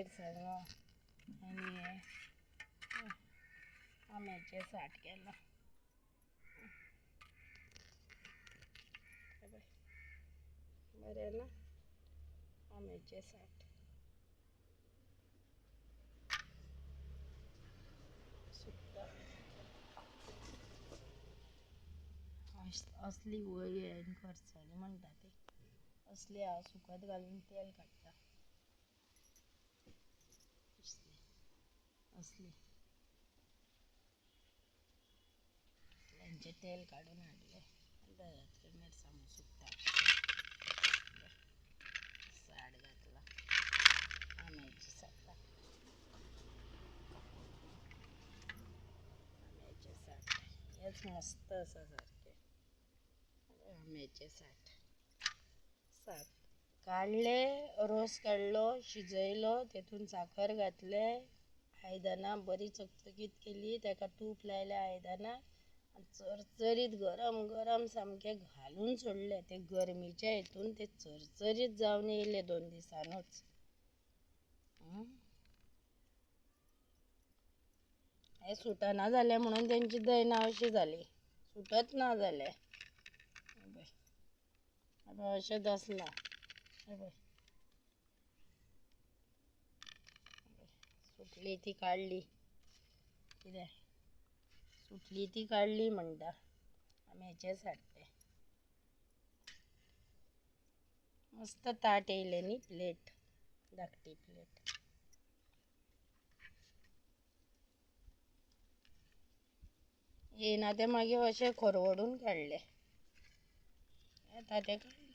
मिरसांगो आणि आंब्याचे साठ केला. बरे ना आंब्याचे साठ. असली वळी आणि खर्चाली म्हणटा ते असली सुकत घालून तेल काढता. असली त्यांचे तेल काढून हाडले. मिरसांगो सुकता साठ घातला आंब्याची साठ. आंब्याचे साठ हेच मस्त असा सारखे आंब्याचे साठ. साठ काढले, रोस काढलो, शिजयलो, तेतून साखर घातले, आयदनां बरी चकचकीत केली, ताका तूप लायले आयदनाक, चरचरीत गरम गरम सामके घालून सोडले. ते गरमीच्या हितून ते चरचरीत जावन येयले 2 दिसांनूच. हे सुटना जाले म्हणून तेंची दयना अशी जाली. सुटत ना जाले आता अशें दसला. सुटली ती काढली. कितें सुटली ती काढली म्हणटा. आंब्याचे साठ ते मस्त ताट येयले न्ही. प्लेट धाकटी प्लेट. येना ते मागीर अशें खरवडून काडले. येता ते काडले.